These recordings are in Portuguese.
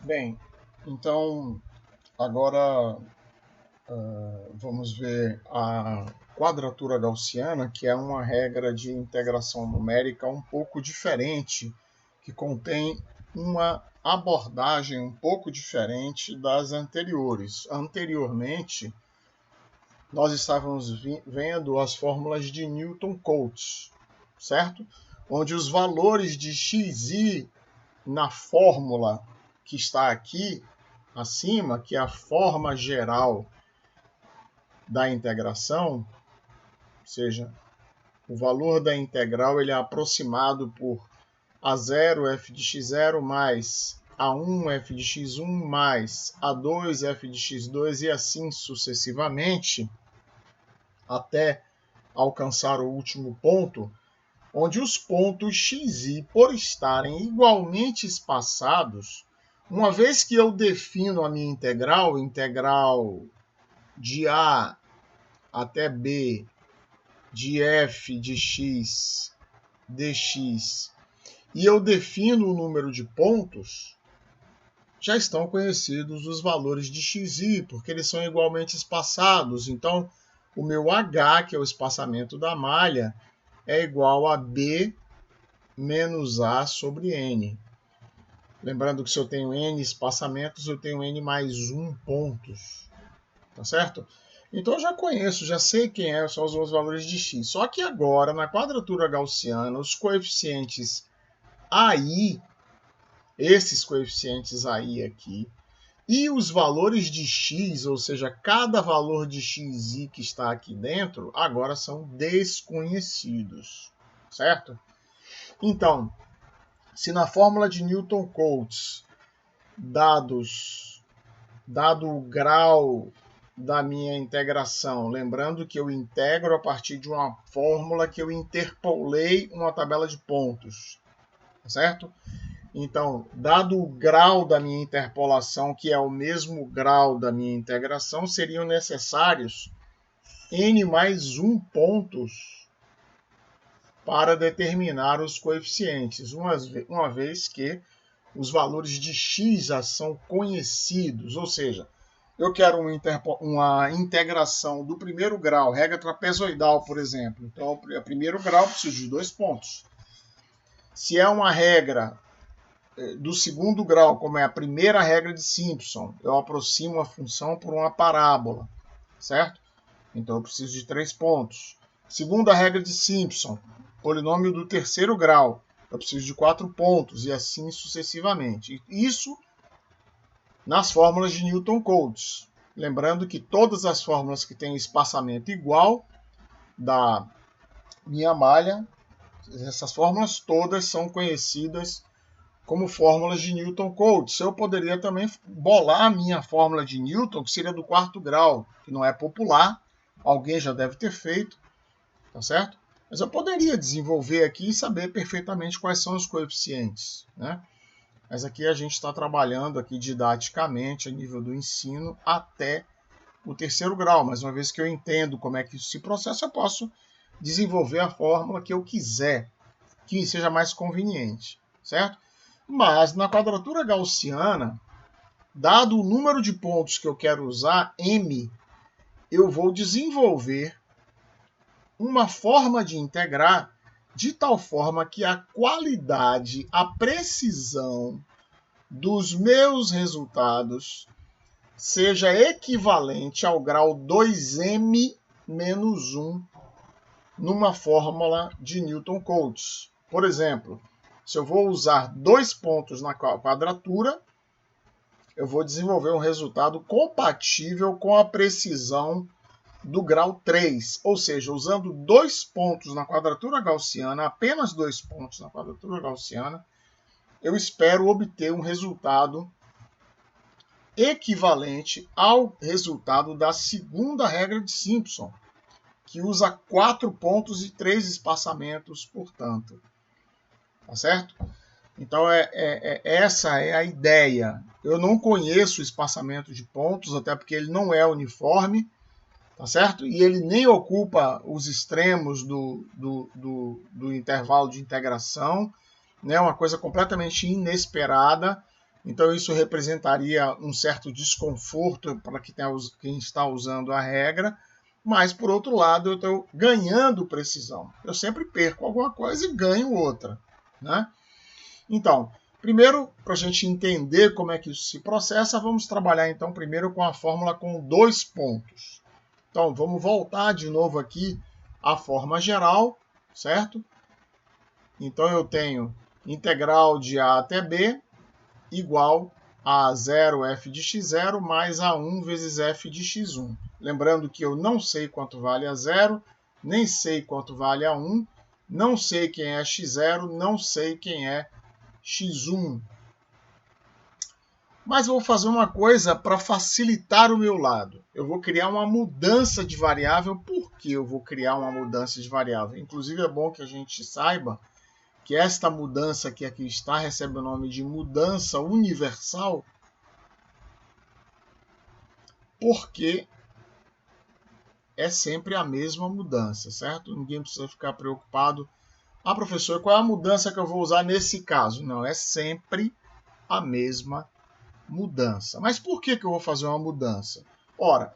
Bem, então agora vamos ver a quadratura gaussiana, que é uma regra de integração numérica um pouco diferente, que contém uma abordagem um pouco diferente das anteriores. Anteriormente, nós estávamos vendo as fórmulas de Newton-Cotes, certo? Onde os valores de xi na fórmula que está aqui acima, que é a forma geral da integração, ou seja, o valor da integral ele é aproximado por A0 f de x0 mais A1 f de x1 mais A2 f de x2 e assim sucessivamente, até alcançar o último ponto, onde os pontos x e, por estarem igualmente espaçados, uma vez que eu defino a minha integral de A até B, de f de x dx, e eu defino o número de pontos, já estão conhecidos os valores de xi, porque eles são igualmente espaçados. Então, o meu h, que é o espaçamento da malha, é igual a b menos a sobre n. Lembrando que se eu tenho n espaçamentos, eu tenho n mais 1 pontos. Tá certo? Então eu já conheço, já sei quem são os valores de x. Só que agora, na quadratura gaussiana, os coeficientes AI, esses coeficientes AI aqui, e os valores de x, ou seja, cada valor de xi que está aqui dentro, agora são desconhecidos. Certo? Então, se na fórmula de Newton-Cotes, dado o grau da minha integração, lembrando que eu integro a partir de uma fórmula que eu interpolei uma tabela de pontos, certo? Então, dado o grau da minha interpolação, que é o mesmo grau da minha integração, seriam necessários n mais 1 pontos para determinar os coeficientes, uma vez que os valores de x já são conhecidos, ou seja, eu quero uma integração do primeiro grau, regra trapezoidal, por exemplo. Então, o primeiro grau eu preciso de 2 pontos. Se é uma regra do segundo grau, como é a primeira regra de Simpson, eu aproximo a função por uma parábola, certo? Então, eu preciso de 3 pontos. Segunda regra de Simpson, polinômio do terceiro grau, eu preciso de 4 pontos, e assim sucessivamente. Isso nas fórmulas de Newton-Cotes. Lembrando que todas as fórmulas que têm espaçamento igual da minha malha, essas fórmulas todas são conhecidas como fórmulas de Newton-Cotes. Eu poderia também bolar a minha fórmula de Newton, que seria do quarto grau, que não é popular, alguém já deve ter feito, tá certo? Mas eu poderia desenvolver aqui e saber perfeitamente quais são os coeficientes, né? Mas aqui a gente está trabalhando aqui didaticamente a nível do ensino até o terceiro grau. Mas uma vez que eu entendo como é que isso se processa, eu posso desenvolver a fórmula que eu quiser, que seja mais conveniente, certo? Mas na quadratura gaussiana, dado o número de pontos que eu quero usar, m, eu vou desenvolver uma forma de integrar de tal forma que a qualidade, a precisão dos meus resultados seja equivalente ao grau 2m menos 1 numa fórmula de Newton-Cotes. Por exemplo, se eu vou usar 2 pontos na quadratura, eu vou desenvolver um resultado compatível com a precisão do grau 3, ou seja, usando 2 pontos na quadratura gaussiana, apenas 2 pontos na quadratura gaussiana, eu espero obter um resultado equivalente ao resultado da segunda regra de Simpson, que usa 4 pontos e 3 espaçamentos, portanto. Tá certo? Então, essa é a ideia. Eu não conheço o espaçamento de pontos, até porque ele não é uniforme, tá certo? E ele nem ocupa os extremos do intervalo de integração, né? Uma coisa completamente inesperada, Então isso representaria um certo desconforto para quem está usando a regra, mas por outro lado eu estou ganhando precisão. Eu sempre perco alguma coisa e ganho outra, né? Então, primeiro, para a gente entender como é que isso se processa, vamos trabalhar então primeiro com a fórmula com 2 pontos. Então, vamos voltar de novo aqui à forma geral, certo? Então, eu tenho integral de A até B igual a 0f de x0 mais a1 vezes f de x1. Lembrando que eu não sei quanto vale a 0, nem sei quanto vale a 1, não sei quem é x0, não sei quem é x1. Mas eu vou fazer uma coisa para facilitar o meu lado. Eu vou criar uma mudança de variável. Por que eu vou criar uma mudança de variável? Inclusive é bom que a gente saiba que esta mudança que aqui está recebe o nome de mudança universal, porque é sempre a mesma mudança, certo? Ninguém precisa ficar preocupado. Ah, professor, qual é a mudança que eu vou usar nesse caso? Não, é sempre a mesma mudança. Mas por que eu vou fazer uma mudança? Ora,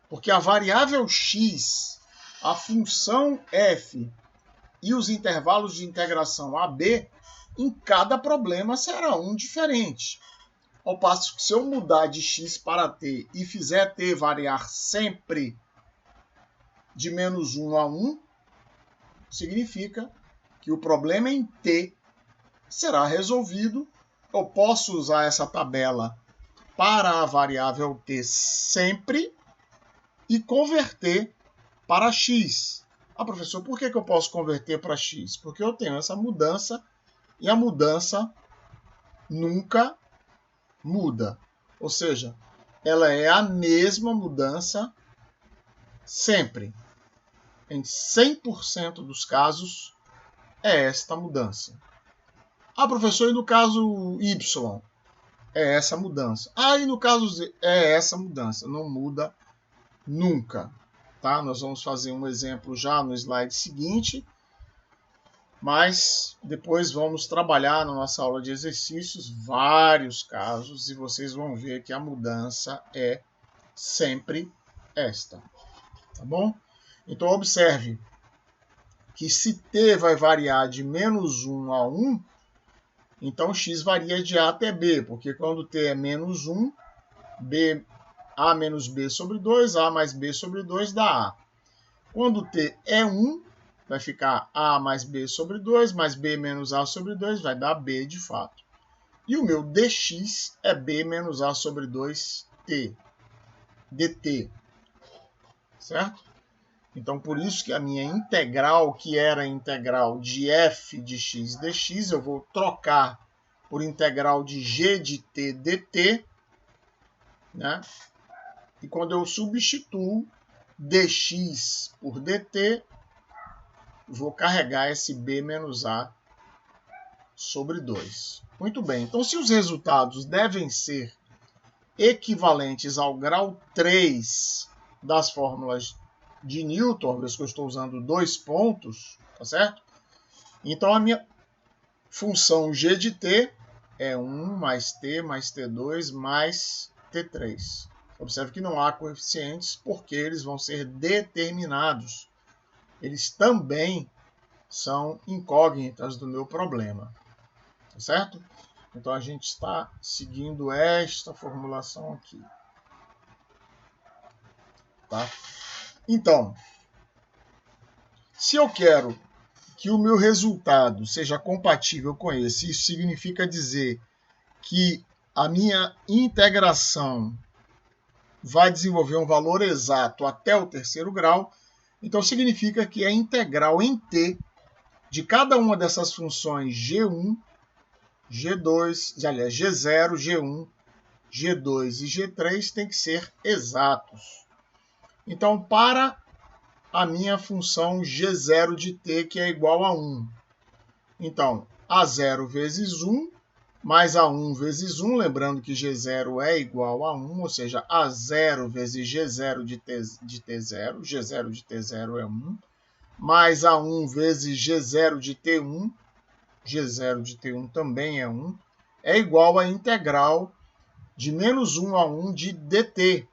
porque a variável x, a função f e os intervalos de integração AB, em cada problema será um diferente. Ao passo que se eu mudar de x para t e fizer t variar sempre de menos 1 a 1, significa que o problema em t será resolvido. Eu posso usar essa tabela para a variável t sempre e converter para x. Ah, professor, por que eu posso converter para x? Porque eu tenho essa mudança e a mudança nunca muda. Ou seja, ela é a mesma mudança sempre. Em 100% dos casos, é esta mudança. Ah, professor, e no caso y? É essa mudança. Ah, e no caso z? É essa mudança. Não muda nunca. Tá? Nós vamos fazer um exemplo já no slide seguinte, mas depois vamos trabalhar na nossa aula de exercícios vários casos e vocês vão ver que a mudança é sempre esta. Tá bom? Então, observe que se t vai variar de menos 1 a 1, então x varia de A até B, porque quando t é menos 1, A menos B sobre 2, A mais B sobre 2 dá A. Quando t é 1, vai ficar A mais B sobre 2, mais B menos A sobre 2, vai dar B de fato. E o meu dx é B menos A sobre 2t, dt. Certo? Então, por isso que a minha integral, que era a integral de f de x dx, eu vou trocar por integral de g de t dt, né? E quando eu substituo dx por dt, vou carregar esse b menos a sobre 2. Muito bem, então se os resultados devem ser equivalentes ao grau 3 das fórmulas de Newton, vez que eu estou usando 2 pontos, tá certo? Então a minha função g de t é 1 mais t2 mais t3. Observe que não há coeficientes porque eles vão ser determinados. Eles também são incógnitas do meu problema, tá certo? Então a gente está seguindo esta formulação aqui. Tá? Então, se eu quero que o meu resultado seja compatível com esse, isso significa dizer que a minha integração vai desenvolver um valor exato até o terceiro grau, então significa que a integral em t de cada uma dessas funções G1, G2, aliás, G0, G1, G2 e G3 tem que ser exatos. Então, para a minha função G0 de t, que é igual a 1. Então, A0 vezes 1, mais A1 vezes 1, lembrando que G0 é igual a 1, ou seja, A0 vezes G0 de T0, G0 de T0 é 1, mais A1 vezes G0 de T1, G0 de T1 também é 1, é igual à integral de menos 1 a 1 de dt,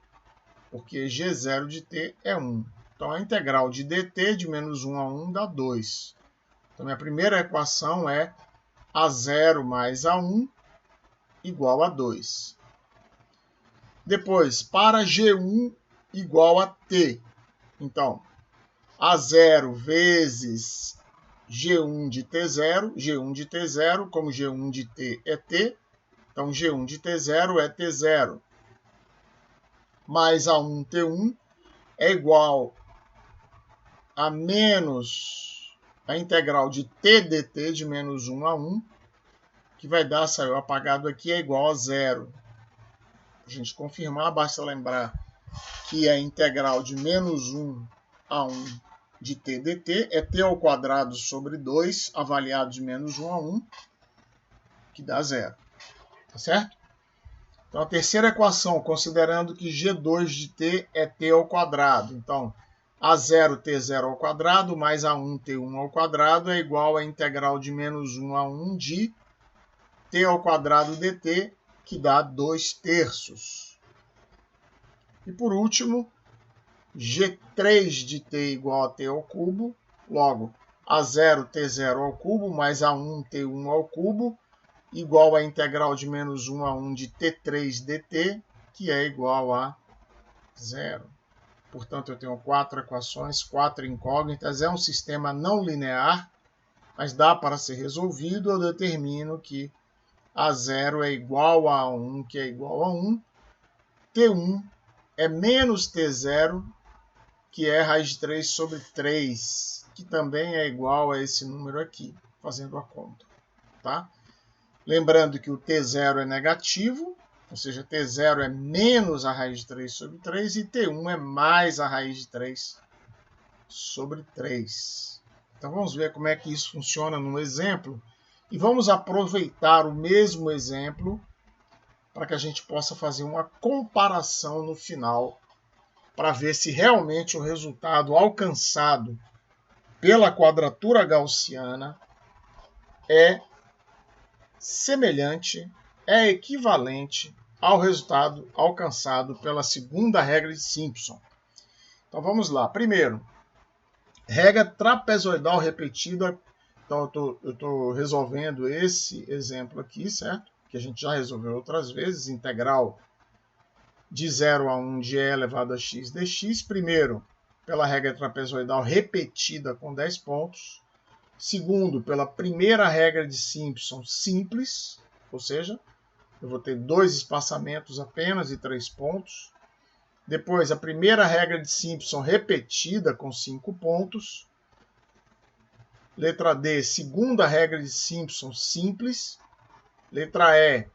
porque g0 de t é 1. Então, a integral de dt de menos 1 a 1 dá 2. Então, minha primeira equação é a0 mais a1 igual a 2. Depois, para g1 igual a t. Então, a0 vezes g1 de t0, como g1 de t é t, então g1 de t0 é t0, mais a1 t1 é igual a menos a integral de t dt de menos 1 a 1, que vai dar, saiu apagado aqui, é igual a 0. Para a gente confirmar, basta lembrar que a integral de menos 1 a 1 de t dt é t ao quadrado sobre 2, avaliado de menos 1 a 1, que dá 0. Tá certo? Então, a terceira equação, considerando que g2 de t é t ao quadrado. Então, a0 t0 ao quadrado mais a1 t1 ao quadrado é igual à integral de menos 1 a 1 de t ao quadrado dt, que dá 2 terços. E por último, g3 de t igual a t ao cubo, logo, a0 t0 ao cubo mais a1 t1 ao cubo, igual à integral de menos 1 a 1 de t3 dt, que é igual a 0. Portanto, eu tenho 4 equações, 4 incógnitas. É um sistema não linear, mas dá para ser resolvido. Eu determino que a0 é igual a 1, que é igual a 1. T1 é menos T0, que é raiz de 3 sobre 3, que também é igual a esse número aqui, fazendo a conta. Tá? Lembrando que o T0 é negativo, ou seja, T0 é menos a raiz de 3 sobre 3 e T1 é mais a raiz de 3 sobre 3. Então vamos ver como é que isso funciona no exemplo e vamos aproveitar o mesmo exemplo para que a gente possa fazer uma comparação no final para ver se realmente o resultado alcançado pela quadratura gaussiana é semelhante, é equivalente ao resultado alcançado pela segunda regra de Simpson. Então vamos lá. Primeiro, regra trapezoidal repetida. Então eu estou resolvendo esse exemplo aqui, certo? Que a gente já resolveu outras vezes. Integral de 0 a 1 de e elevado a x dx. Primeiro, pela regra trapezoidal repetida com 10 pontos. Segundo, pela primeira regra de Simpson simples, ou seja, eu vou ter 2 espaçamentos apenas e 3 pontos. Depois, a primeira regra de Simpson repetida com 5 pontos. Letra D, segunda regra de Simpson simples. Letra E,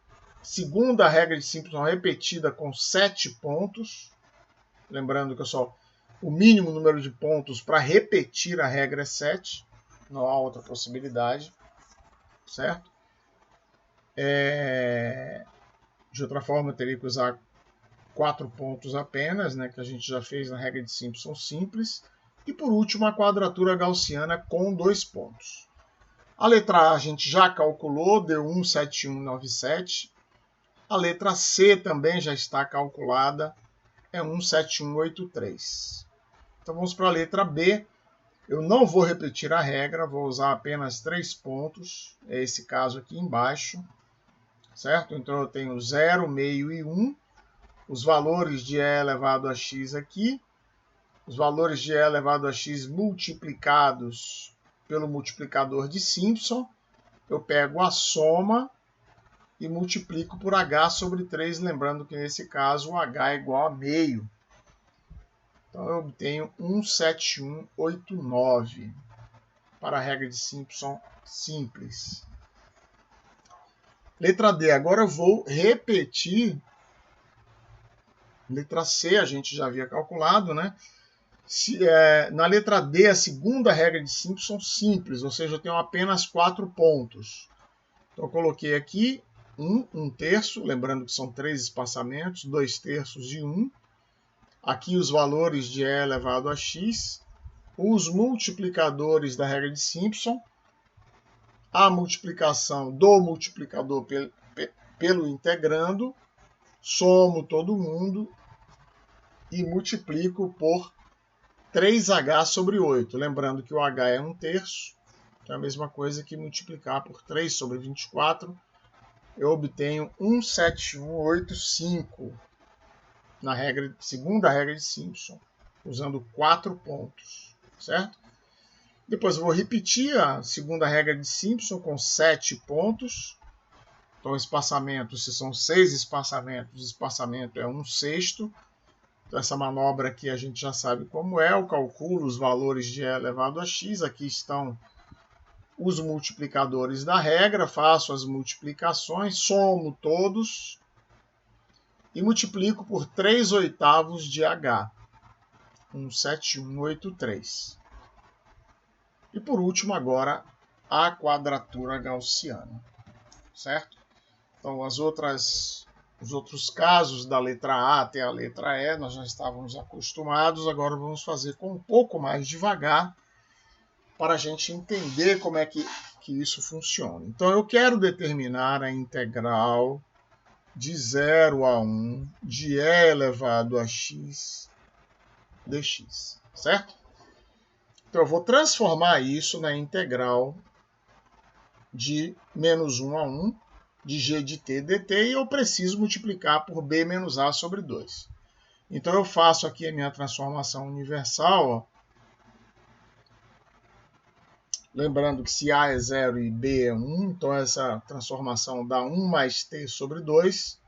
segunda regra de Simpson repetida com 7 pontos. Lembrando que o mínimo número de pontos para repetir a regra é 7. Não há outra possibilidade, certo? De outra forma, eu teria que usar 4 pontos apenas, né, que a gente já fez na regra de Simpson simples. E por último, a quadratura gaussiana com 2 pontos. A letra A a gente já calculou, deu 17197. A letra C também já está calculada, é 17183. Então vamos para a letra B. Eu não vou repetir a regra, vou usar apenas 3 pontos, é esse caso aqui embaixo, certo? Então eu tenho 0, meio e 1, os valores de e elevado a x aqui, os valores de e elevado a x multiplicados pelo multiplicador de Simpson, eu pego a soma e multiplico por h sobre 3, lembrando que nesse caso o h é igual a meio. Então eu obtenho 17189 para a regra de Simpson simples. Letra D, agora eu vou repetir. Letra C a gente já havia calculado, né? Na letra D, a segunda regra de Simpson simples, ou seja, eu tenho apenas 4 pontos. Então eu coloquei aqui 1 terço, lembrando que são 3 espaçamentos, 2 terços e 1. Aqui os valores de e elevado a x, os multiplicadores da regra de Simpson, a multiplicação do multiplicador pelo integrando, somo todo mundo e multiplico por 3h sobre 8. Lembrando que o h é 1/3, então é a mesma coisa que multiplicar por 3 sobre 24. Eu obtenho 17185 na segunda regra de Simpson, usando 4 pontos, certo? Depois eu vou repetir a segunda regra de Simpson com 7 pontos. Então, espaçamento, se são 6 espaçamentos, o espaçamento é 1/6. Então, essa manobra aqui a gente já sabe como é. Eu calculo os valores de e elevado a x. Aqui estão os multiplicadores da regra. Faço as multiplicações, somo todos e multiplico por 3/8 de h. 17183. E por último, agora, a quadratura gaussiana, certo? Então, os outros casos da letra A até a letra E, nós já estávamos acostumados, agora vamos fazer com um pouco mais devagar, para a gente entender como é que isso funciona. Então, eu quero determinar a integral de 0 a 1 de e elevado a x dx, certo? Então, eu vou transformar isso na integral de menos 1 a 1 de g de t dt e eu preciso multiplicar por b menos a sobre 2. Então, eu faço aqui a minha transformação universal. Ó. Lembrando que se a é 0 e b é 1, então essa transformação dá 1 mais t sobre 2.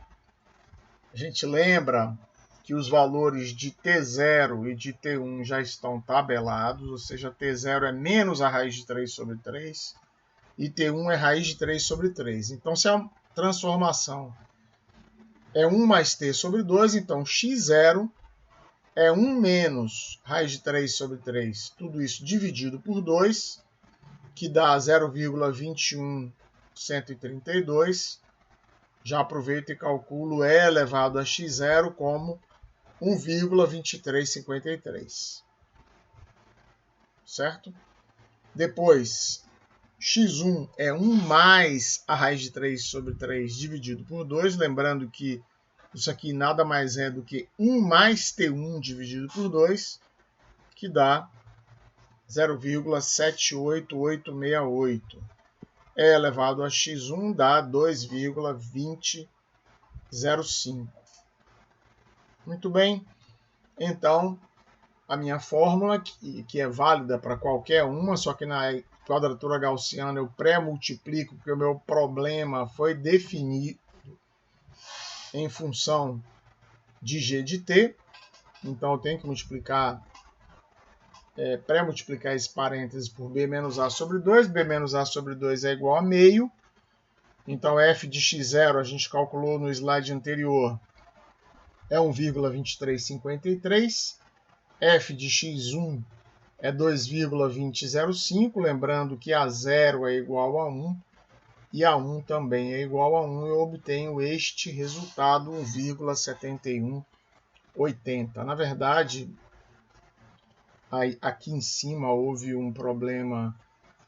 A gente lembra que os valores de t0 e de t1 já estão tabelados, ou seja, t0 é menos a raiz de 3 sobre 3 e t1 é raiz de 3 sobre 3. Então, se a transformação é 1 mais t sobre 2, então x0 é 1 menos raiz de 3 sobre 3, tudo isso dividido por 2, que dá 0,21132. Já aproveito e calculo e elevado a x0 como 1,2353. Certo? Depois, x1 é 1 mais a raiz de 3 sobre 3 dividido por 2. Lembrando que isso aqui nada mais é do que 1 mais t1 dividido por 2, que dá 0,78868. E elevado a x1 dá 2,2005. Muito bem. Então, a minha fórmula, que é válida para qualquer uma, só que na quadratura gaussiana eu pré-multiplico, porque o meu problema foi definido em função de g de t. Então, eu tenho que multiplicar, pré-multiplicar esse parênteses por b menos a sobre 2. B menos a sobre 2 é igual a meio. Então, f de x0, a gente calculou no slide anterior, é 1,2353. F de x1 é 2,2005. Lembrando que a 0 é igual a 1 e a 1 também é igual a 1. Eu obtenho este resultado, 1,7180. Na verdade, aqui em cima houve um problema,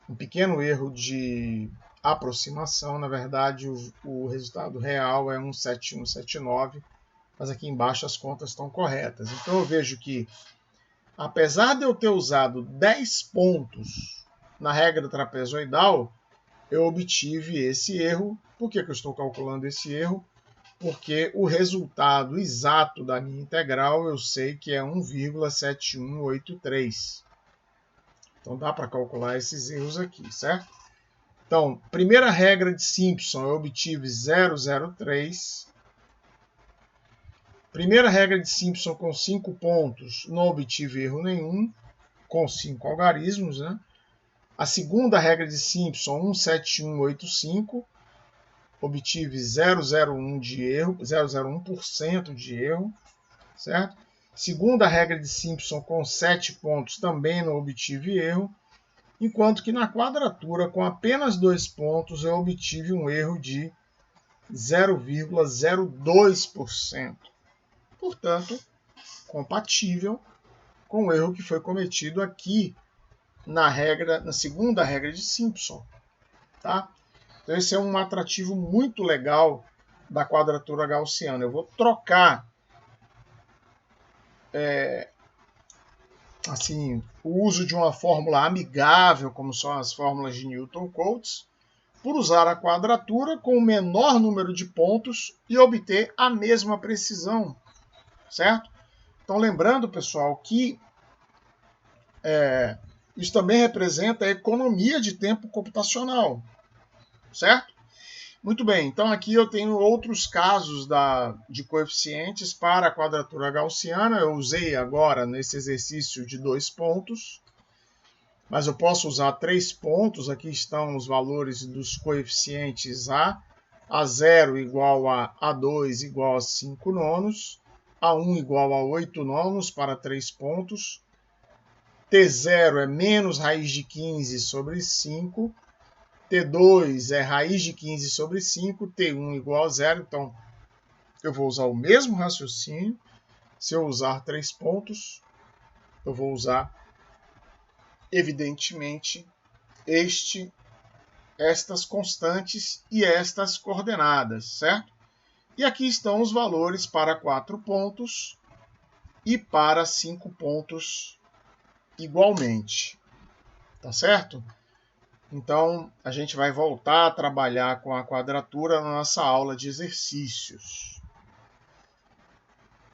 um pequeno erro de aproximação. Na verdade, o resultado real é 17179, mas aqui embaixo as contas estão corretas. Então eu vejo que, apesar de eu ter usado 10 pontos na regra trapezoidal, eu obtive esse erro. Por que eu estou calculando esse erro? Porque o resultado exato da minha integral eu sei que é 1,7183. Então dá para calcular esses erros aqui, certo? Então, primeira regra de Simpson, eu obtive 0,03. Primeira regra de Simpson com 5 pontos, não obtive erro nenhum, com 5 algarismos, né? A segunda regra de Simpson, 17185, obtive 0,01 de erro, 0,01% de erro, certo? Segunda regra de Simpson com 7 pontos, também não obtive erro, enquanto que na quadratura, com apenas 2 pontos, eu obtive um erro de 0,02%. Portanto, compatível com o erro que foi cometido aqui na segunda regra de Simpson. Tá? Então, esse é um atrativo muito legal da quadratura gaussiana. Eu vou trocar assim, o uso de uma fórmula amigável, como são as fórmulas de Newton-Cotes, por usar a quadratura com o menor número de pontos e obter a mesma precisão, certo? Então, lembrando, pessoal, que isso também representa a economia de tempo computacional, certo? Muito bem, então aqui eu tenho outros casos de coeficientes para a quadratura gaussiana. Eu usei agora nesse exercício de 2 pontos, mas eu posso usar 3 pontos. Aqui estão os valores dos coeficientes A0 igual a A2 igual a 5 nonos, A1 igual a 8 nonos para 3 pontos, T0 é menos raiz de 15 sobre 5, T2 é raiz de 15 sobre 5, T1 igual a 0. Então, eu vou usar o mesmo raciocínio. Se eu usar 3 pontos, eu vou usar, evidentemente, estas constantes e estas coordenadas, certo? E aqui estão os valores para 4 pontos e para 5 pontos igualmente, tá certo? Então, a gente vai voltar a trabalhar com a quadratura na nossa aula de exercícios.